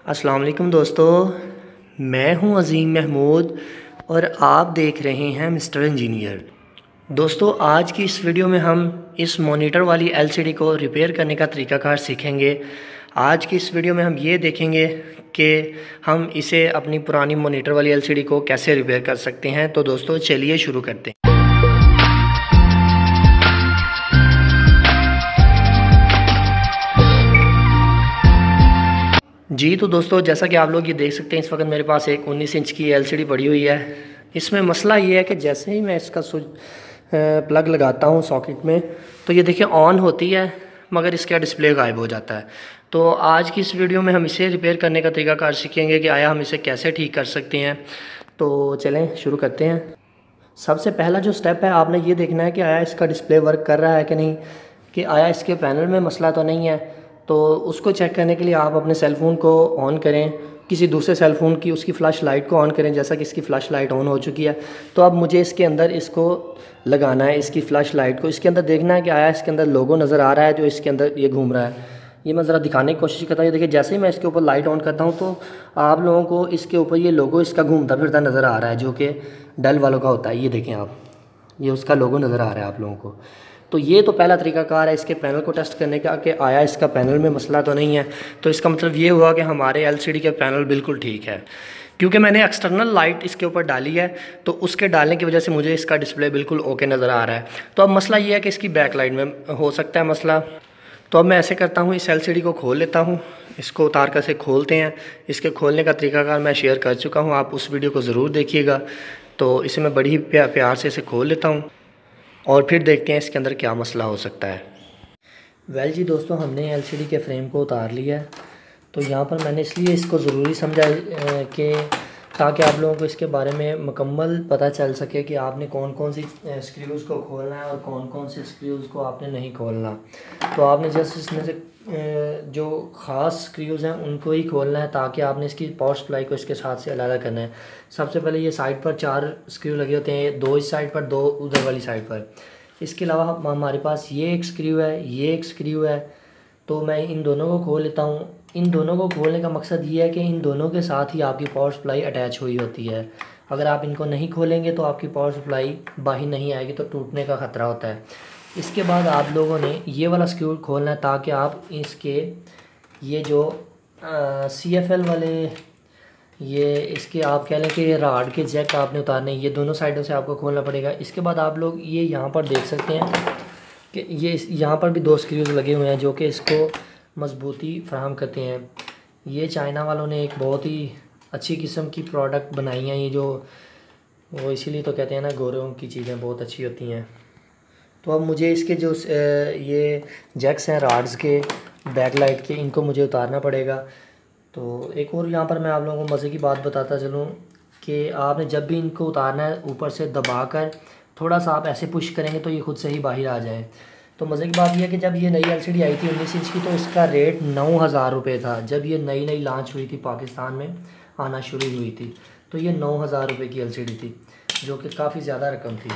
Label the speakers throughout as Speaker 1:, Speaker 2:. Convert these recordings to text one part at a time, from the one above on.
Speaker 1: अस्सलाम वालेकुम दोस्तों, मैं हूं अज़ीम महमूद और आप देख रहे हैं मिस्टर इंजीनियर। दोस्तों, आज की इस वीडियो में हम इस मॉनिटर वाली एलसीडी को रिपेयर करने का तरीक़ाकार सीखेंगे। आज की इस वीडियो में हम ये देखेंगे कि हम इसे अपनी पुरानी मॉनिटर वाली एलसीडी को कैसे रिपेयर कर सकते हैं। तो दोस्तों चलिए शुरू करते हैं। जी तो दोस्तों, जैसा कि आप लोग ये देख सकते हैं, इस वक्त मेरे पास एक 19 इंच की एलसीडी पड़ी हुई है। इसमें मसला ये है कि जैसे ही मैं इसका स्विच प्लग लगाता हूँ सॉकेट में, तो ये देखिए ऑन होती है मगर इसका डिस्प्ले गायब हो जाता है। तो आज की इस वीडियो में हम इसे रिपेयर करने का तरीकाकार सीखेंगे कि आया हम इसे कैसे ठीक कर सकते हैं। तो चलें शुरू करते हैं। सबसे पहला जो स्टेप है, आपने ये देखना है कि आया इसका डिस्प्ले वर्क कर रहा है कि नहीं, कि आया इसके पैनल में मसला तो नहीं है। तो उसको चेक करने के लिए आप अपने सेल फ़ोन को ऑन करें, किसी दूसरे सेल फ़ोन की उसकी फ़्लैश लाइट को ऑन करें। जैसा कि इसकी फ़्लैश लाइट ऑन हो चुकी है, तो अब मुझे इसके अंदर इसको लगाना है, इसकी फ़्लैश लाइट को। इसके अंदर देखना है कि आया इसके अंदर लोगो नज़र आ रहा है जो इसके अंदर ये घूम रहा है। ये मैं ज़रा दिखाने की कोशिश करता हूँ। ये देखिए, जैसे ही मैं इसके ऊपर लाइट ऑन करता हूँ तो आप लोगों को इसके ऊपर ये लोगो इसका घूमता फिरता नज़र आ रहा है, जो कि डेल वालों का होता है। ये देखें आप, ये उसका लोगो नज़र आ रहा है आप लोगों को। तो ये तो पहला तरीकाकार है इसके पैनल को टेस्ट करने का कि आया इसका पैनल में मसला तो नहीं है। तो इसका मतलब ये हुआ कि हमारे एलसीडी के पैनल बिल्कुल ठीक है, क्योंकि मैंने एक्सटर्नल लाइट इसके ऊपर डाली है। तो उसके डालने की वजह से मुझे इसका डिस्प्ले बिल्कुल ओके नज़र आ रहा है। तो अब मसला ये है कि इसकी बैक लाइट में हो सकता है मसला। तो अब मैं ऐसे करता हूँ, इस एलसीडी को खोल लेता हूँ, इसको उतार कर से खोलते हैं। इसके खोलने का तरीकाकार मैं शेयर कर चुका हूँ, आप उस वीडियो को ज़रूर देखिएगा। तो इसे मैं बड़ी ही प्यार से इसे खोल लेता हूँ और फिर देखते हैं इसके अंदर क्या मसला हो सकता है। वेल जी दोस्तों, हमने एलसीडी के फ्रेम को उतार लिया है। तो यहाँ पर मैंने इसलिए इसको ज़रूरी समझा कि ताकि आप लोगों को इसके बारे में मुकम्मल पता चल सके कि आपने कौन कौन सी स्क्रूज़ को खोलना है और कौन कौन से स्क्रूज़ को आपने नहीं खोलना। तो आपने जस्ट इसमें से जो ख़ास स्क्रूज़ हैं उनको ही खोलना है, ताकि आपने इसकी पावर सप्लाई को इसके साथ से अलग करना है। सबसे पहले ये साइड पर 4 स्क्रू लगे होते हैं, 2 इस साइड पर, 2 उधर वाली साइड पर। इसके अलावा हमारे पास ये एक स्क्रू है, ये एक स्क्रू है। तो मैं इन दोनों को खोल लेता हूँ। इन दोनों को खोलने का मकसद ये है कि इन दोनों के साथ ही आपकी पावर सप्लाई अटैच हुई होती है। अगर आप इनको नहीं खोलेंगे तो आपकी पावर सप्लाई बाहर नहीं आएगी, तो टूटने का ख़तरा होता है। इसके बाद आप लोगों ने ये वाला स्क्रू खोलना है, ताकि आप इसके ये जो CFL वाले ये इसके आप कह लें कि राड के जैक आपने उतारने, ये दोनों साइडों से आपको खोलना पड़ेगा। इसके बाद आप लोग ये यहाँ पर देख सकते हैं कि ये यहाँ पर भी 2 स्क्रूज लगे हुए हैं जो कि इसको मजबूती फराहम करते हैं। ये चाइना वालों ने एक बहुत ही अच्छी किस्म की प्रोडक्ट बनाई हैं, ये जो वो इसीलिए तो कहते हैं ना, गोरों की चीज़ें बहुत अच्छी होती हैं। तो अब मुझे इसके जो ये जैक्स हैं राड्स के बैक लाइट के, इनको मुझे उतारना पड़ेगा। तो एक और यहाँ पर मैं आप लोगों को मज़े की बात बताता चलूँ कि आपने जब भी इनको उतारना है, ऊपर से दबाकर थोड़ा सा आप ऐसे पुश करेंगे तो ये खुद से ही बाहर आ जाए। तो मज़े की बात यह है कि जब ये नई एलसीडी आई थी 19 इंच की, तो इसका रेट 9,000 रुपये था। जब ये नई लॉन्च हुई थी, पाकिस्तान में आना शुरू हुई थी, तो ये 9,000 रुपये की एलसीडी थी, जो कि काफ़ी ज़्यादा रकम थी।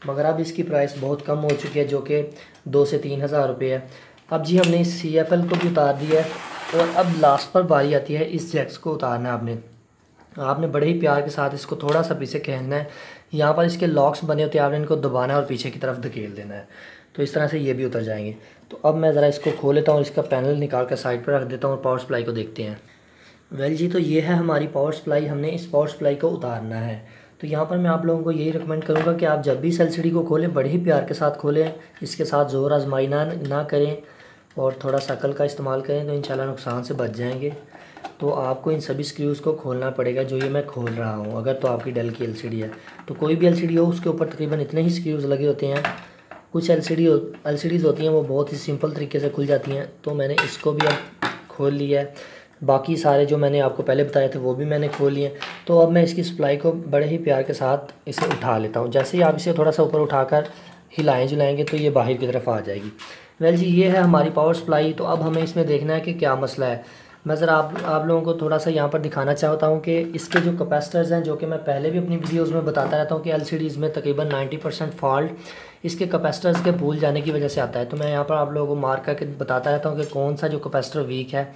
Speaker 1: मगर अब इसकी प्राइस बहुत कम हो चुकी है, जो कि 2 से 3,000 रुपये है। अब जी हमने इस CFL को भी उतार दिया है और अब लास्ट पर बारी आती है इस जैक्स को उतारना है। आपने बड़े ही प्यार के साथ इसको थोड़ा सा पीछे खींचना है। यहाँ पर इसके लॉक्स बने होते हैं, आपने इनको दबाना है और पीछे की तरफ धकेल देना है। तो इस तरह से ये भी उतर जाएंगे। तो अब मैं ज़रा इसको खोल लेता हूँ, इसका पैनल निकाल कर साइड पर रख देता हूँ और पावर सप्लाई को देखते हैं। वेल जी, तो ये है हमारी पावर सप्लाई। हमने इस पावर सप्लाई को उतारना है। तो यहाँ पर मैं आप लोगों को यही रिकमेंड करूँगा कि आप जब भी इस एलसीडी को खोलें, बड़े ही प्यार के साथ खोलें, इसके साथ ज़ोर आजमाई ना करें और थोड़ा सा अकल का इस्तेमाल करें, तो इंशाल्लाह नुकसान से बच जाएंगे। तो आपको इन सभी स्क्रूज़ को खोलना पड़ेगा, जो ये मैं खोल रहा हूँ। अगर तो आपकी डेल की एलसीडी है, तो कोई भी एलसीडी हो, उसके ऊपर तकरीबन इतने ही स्क्रूज़ लगे होते हैं। कुछ एलसीडीज़ होती हैं वो बहुत ही सिंपल तरीके से खुल जाती हैं। तो मैंने इसको भी अब खोल लिया है। बाकी सारे जो मैंने आपको पहले बताए थे वो भी मैंने खोल लिए। तो अब मैं इसकी सप्लाई को बड़े ही प्यार के साथ इसे उठा लेता हूँ। जैसे ही आप इसे थोड़ा सा ऊपर उठाकर हिलाएंगे तो ये बाहर की तरफ आ जाएगी। वेल जी, ये है हमारी पावर सप्लाई। तो अब हमें इसमें देखना है कि क्या मसला है। मैं ज़रा आप लोगों को थोड़ा सा यहाँ पर दिखाना चाहता हूँ कि इसके जो कैपेसिटर्स हैं, जो कि मैं पहले भी अपनी वीडियोज़ में बताता रहता हूँ कि एलसीडीज़ में तकरीबन 90% फॉल्ट इसके कैपेसिटर्स के भूल जाने की वजह से आता है। तो मैं यहाँ पर आप लोगों को मार्क करके बताता रहता हूँ कि कौन सा जो कैपेसिटर वीक है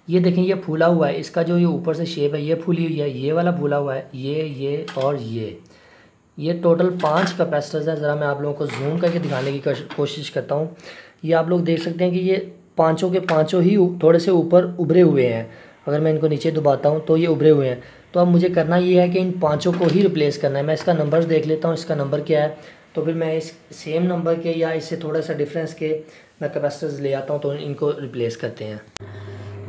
Speaker 1: ये देखें ये फूला हुआ है, इसका जो ये ऊपर से शेप है ये फूली हुई है, ये वाला फूला हुआ है, ये और ये टोटल 5 कैपेसिटर्स हैं। ज़रा मैं आप लोगों को जूम करके दिखाने की कोशिश करता हूँ। ये आप लोग देख सकते हैं कि ये पाँचों के पाँचों ही थोड़े से ऊपर उभरे हुए हैं। अगर मैं इनको नीचे दबाता हूँ तो ये उभरे हुए हैं। तो अब मुझे करना ये है कि इन पाँचों को ही रिप्लेस करना है। मैं इसका नंबर देख लेता हूँ, इसका नंबर क्या है, तो फिर मैं इस सेम नंबर के या इससे थोड़ा सा डिफरेंस के मैं कैपेसिटर्स ले आता हूँ, तो इनको रिप्लेस करते हैं।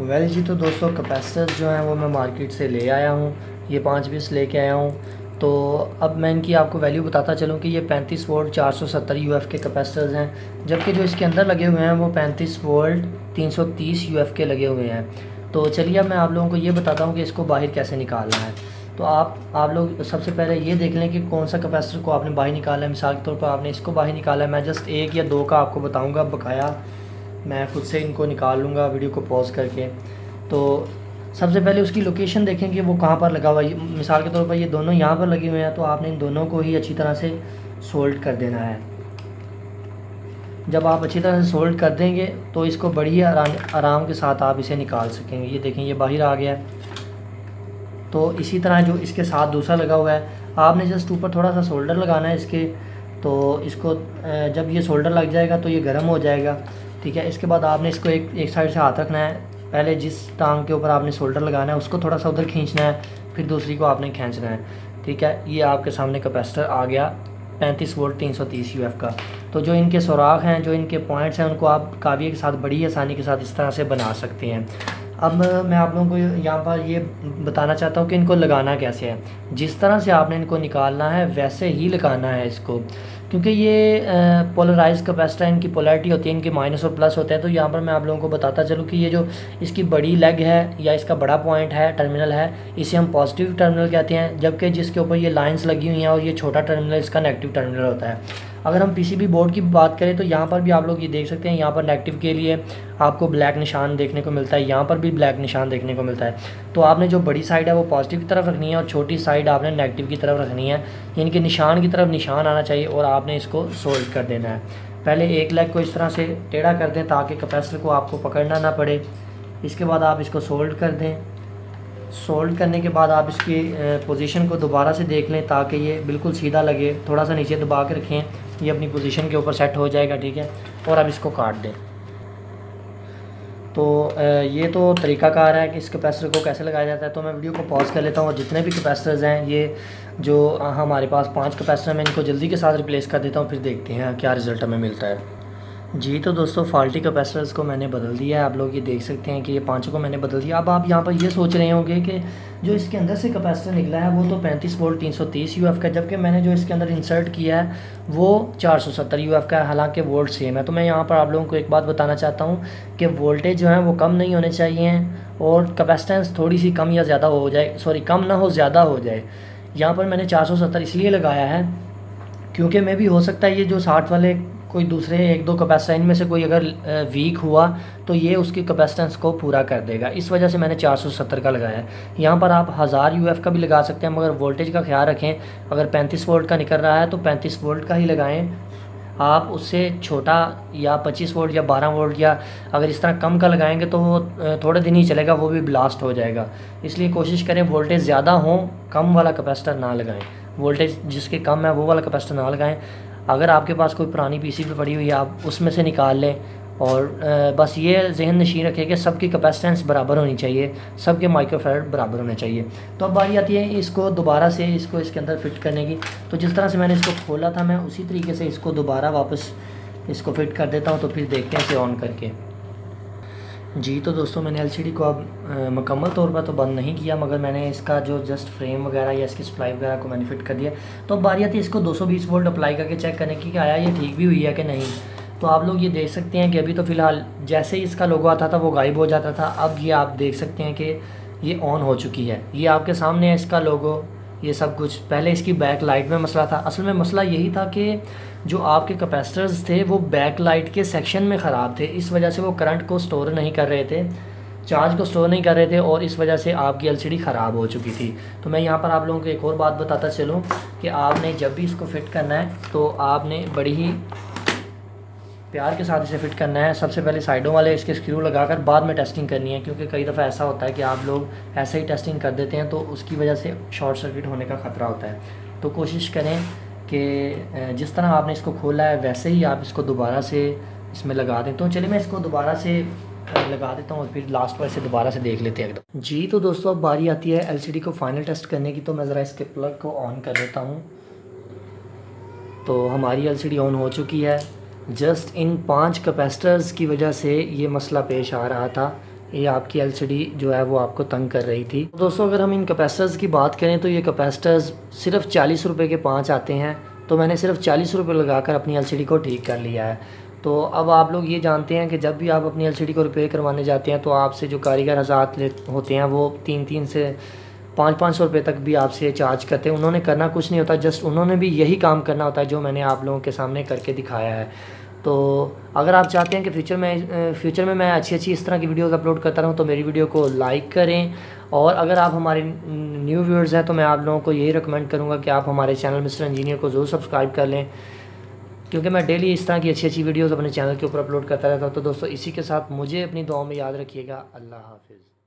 Speaker 1: वेल जी, तो दोस्तों कैपेसिटर्स जो हैं वो मैं मार्केट से ले आया हूँ, ये 5 पीस लेके आया हूँ। तो अब मैं इनकी आपको वैल्यू बताता चलूँ कि ये 35 वोल्ट 470 यूएफ के कैपेसिटर्स हैं, जबकि जो इसके अंदर लगे हुए हैं वो 35 वोल्ट 330 यूएफ के लगे हुए हैं। तो चलिए अब मैं आप लोगों को ये बताता हूँ कि इसको बाहर कैसे निकालना है। तो आप लोग सबसे पहले ये देख लें कि कौन सा कैपेसिटर को आपने बाहर निकाला है। मिसाल के तौर पर आपने इसको बाहर निकाला है, मैं जस्ट 1 या 2 का आपको बताऊँगा, बकाया मैं खुद से इनको निकाल लूँगा वीडियो को पॉज करके। तो सबसे पहले उसकी लोकेशन देखें कि वो कहाँ पर लगा हुआ है। मिसाल के तौर पर ये दोनों यहाँ पर लगे हुए हैं, तो आपने इन दोनों को ही अच्छी तरह से सोल्ड कर देना है। जब आप अच्छी तरह से सोल्ड कर देंगे तो इसको बड़ी आराम के साथ आप इसे निकाल सकेंगे। ये देखें ये बाहर आ गया है। तो इसी तरह जो इसके साथ दूसरा लगा हुआ है, आपने जस्ट ऊपर थोड़ा सा सोल्डर लगाना है इसके। तो इसको जब ये सोल्डर लग जाएगा तो ये गर्म हो जाएगा, ठीक है। इसके बाद आपने इसको एक साइड से हाथ रखना है। पहले जिस टांग के ऊपर आपने सोल्डर लगाना है उसको थोड़ा सा उधर खींचना है, फिर दूसरी को आपने खींचना है, ठीक है। ये आपके सामने कैपेसिटर आ गया 35 वोल्ट 330 यूएफ का। तो जो इनके सुराख हैं, जो इनके पॉइंट्स हैं, उनको आप काविये के साथ बड़ी आसानी के साथ इस तरह से बना सकते हैं। अब मैं आप लोगों को यहाँ पर ये बताना चाहता हूँ कि इनको लगाना कैसे है। जिस तरह से आपने इनको निकालना है वैसे ही लगाना है इसको, क्योंकि ये पोलराइज कैपेसिटर, इनकी पोलैरिटी होती है, इनके माइनस और प्लस होते हैं। तो यहाँ पर मैं आप लोगों को बताता चलूँ कि ये जो इसकी बड़ी लेग है या इसका बड़ा पॉइंट है, टर्मिनल है, इसे हम पॉजिटिव टर्मिनल कहते हैं, जबकि जिसके ऊपर ये लाइंस लगी हुई हैं और ये छोटा टर्मिनल इसका नेगेटिव टर्मिनल होता है। अगर हम पीसीबी बोर्ड की बात करें तो यहाँ पर भी आप लोग ये देख सकते हैं, यहाँ पर नेगेटिव के लिए आपको ब्लैक निशान देखने को मिलता है, यहाँ पर भी ब्लैक निशान देखने को मिलता है। तो आपने जो बड़ी साइड है वो पॉजिटिव की तरफ रखनी है और छोटी साइड आपने नेगेटिव की तरफ रखनी है। इनके निशान की तरफ निशान आना चाहिए और आपने इसको सोल्ड कर देना है। पहले एक लेग को इस तरह से टेढ़ा कर दें ताकि कैपेसिटर को आपको पकड़ना ना पड़े। इसके बाद आप इसको सोल्ड कर दें। सोल्ड करने के बाद आप इसकी पोजीशन को दोबारा से देख लें ताकि ये बिल्कुल सीधा लगे। थोड़ा सा नीचे दबा के रखें, ये अपनी पोजीशन के ऊपर सेट हो जाएगा, ठीक है। और अब इसको काट दें। तो ये तो तरीक़ाकार है कि इस कैपेसिटर को कैसे लगाया जाता है। तो मैं वीडियो को पॉज कर लेता हूँ और जितने भी कैपेसिटर्स हैं, ये जो हमारे पास 5 कैपेसिटर, मैं इनको जल्दी के साथ रिप्लेस कर देता हूँ, फिर देखते हैं क्या रिज़ल्ट हमें मिलता है। जी, तो दोस्तों फॉल्टी कैपेसिटर्स को मैंने बदल दिया है। आप लोग ये देख सकते हैं कि ये 5 को मैंने बदल दिया। अब आप यहाँ पर ये सोच रहे होंगे कि जो इसके अंदर से कैपेसिटर निकला है वो तो 35 वोल्ट 330 यूएफ का, जबकि मैंने जो इसके अंदर इंसर्ट किया है वो 470 यूएफ का है, हालांकि वोल्ट सेम है। तो मैं यहाँ पर आप लोगों को एक बात बताना चाहता हूँ कि वोल्टेज जो है वो कम नहीं होने चाहिए और कैपेसिटेंस थोड़ी सी कम या ज़्यादा हो जाए, सॉरी कम ना हो, ज़्यादा हो जाए। यहाँ पर मैंने 470 इसलिए लगाया है क्योंकि मैं भी हो सकता है ये जो 60 वाले कोई दूसरे 1-2 कैपेसिटर इनमें से कोई अगर वीक हुआ तो ये उसकी कैपेसिटेंस को पूरा कर देगा। इस वजह से मैंने 470 का लगाया है। यहाँ पर आप 1000 यूएफ का भी लगा सकते हैं, मगर वोल्टेज का ख्याल रखें। अगर 35 वोल्ट का निकल रहा है तो 35 वोल्ट का ही लगाएं। आप उससे छोटा या 25 वोल्ट या 12 वोल्ट या अगर इस तरह कम का लगाएंगे तो वो थोड़े दिन ही चलेगा, वो भी ब्लास्ट हो जाएगा। इसलिए कोशिश करें वोल्टेज ज़्यादा हो, कम वाला कैपेसिटर ना लगाएं। वोल्टेज जिसके कम है वो वाला कैपेसिटर ना लगाएं। अगर आपके पास कोई पुरानी पीसीबी पड़ी हुई है आप उसमें से निकाल लें। और बस ये जहन नशीन रखें कि सबकी कैपेसिटेंस बराबर होनी चाहिए, सबके माइक्रोफैराड बराबर होने चाहिए। तो अब बारी आती है इसको दोबारा से इसको इसके अंदर फिट करने की। तो जिस तरह से मैंने इसको खोला था मैं उसी तरीके से इसको दोबारा वापस इसको फिट कर देता हूँ। तो फिर देखते हैं इसे ऑन करके। जी, तो दोस्तों मैंने एलसीडी को अब मुकम्मल तौर पर तो बंद नहीं किया, मगर मैंने इसका जो जस्ट फ्रेम वगैरह या इसकी सप्लाई वगैरह को मैंने फिट कर दिया। तो अब बारी आती है इसको 220 वोल्ट अप्लाई करके चेक करने की कि आया ये ठीक भी हुई है कि नहीं। तो आप लोग ये देख सकते हैं कि अभी तो फ़िलहाल जैसे ही इसका लोगो आता था वो गायब हो जाता था। अब ये आप देख सकते हैं कि ये ऑन हो चुकी है। ये आपके सामने है इसका लोगो, ये सब कुछ। पहले इसकी बैक लाइट में मसला था। असल में मसला यही था कि जो आपके कैपेसिटर्स थे वो बैक लाइट के सेक्शन में ख़राब थे, इस वजह से वो करंट को स्टोर नहीं कर रहे थे, चार्ज को स्टोर नहीं कर रहे थे, और इस वजह से आपकी एलसीडी ख़राब हो चुकी थी। तो मैं यहाँ पर आप लोगों को एक और बात बताता चलूँ कि आपने जब भी इसको फिट करना है तो आपने बड़ी ही प्यार के साथ इसे फिट करना है। सबसे पहले साइडों वाले इसके स्क्रू लगाकर बाद में टेस्टिंग करनी है, क्योंकि कई दफ़ा ऐसा होता है कि आप लोग ऐसे ही टेस्टिंग कर देते हैं तो उसकी वजह से शॉर्ट सर्किट होने का ख़तरा होता है। तो कोशिश करें कि जिस तरह आपने इसको खोला है वैसे ही आप इसको दोबारा से इसमें लगा दें। तो चलिए मैं इसको दोबारा से लगा देता हूँ और फिर लास्ट पर इसे दोबारा से देख लेते हैं एकदम। जी तो दोस्तों अब बारी आती है एलसीडी को फाइनल टेस्ट करने की। तो मैं ज़रा इसके प्लग को ऑन कर देता हूँ। तो हमारी एलसीडी ऑन हो चुकी है। जस्ट इन 5 कैपेसिटर्स की वजह से ये मसला पेश आ रहा था, ये आपकी एलसीडी जो है वो आपको तंग कर रही थी। दोस्तों अगर हम इन कैपेसिटर्स की बात करें तो ये कैपेसिटर्स सिर्फ 40 रुपये के 5 आते हैं। तो मैंने सिर्फ 40 रुपये लगाकर अपनी एलसीडी को ठीक कर लिया है। तो अब आप लोग ये जानते हैं कि जब भी आप अपनी एलसीडी को रिपेयर करवाने जाते हैं तो आपसे जो कारीगर हज़रात होते हैं वो 300 से 500 रुपये तक भी आपसे चार्ज करते हैं। उन्होंने करना कुछ नहीं होता, जस्ट उन्होंने भी यही काम करना होता है जो मैंने आप लोगों के सामने करके दिखाया है। तो अगर आप चाहते हैं कि फ्यूचर में मैं अच्छी इस तरह की वीडियोस अपलोड करता रहूं तो मेरी वीडियो को लाइक करें। और अगर आप हमारे न्यू व्यूअर्स हैं तो मैं आप लोगों को यही रिकमेंड करूंगा कि आप हमारे चैनल मिस्टर इंजीनियर को ज़रूर सब्सक्राइब कर लें, क्योंकि मैं डेली इस तरह की अच्छी वीडियोस अपने चैनल के ऊपर अपलोड करता रहता हूँ। तो दोस्तों इसी के साथ मुझे अपनी दुआओं में याद रखिएगा। अल्लाह हाफिज़।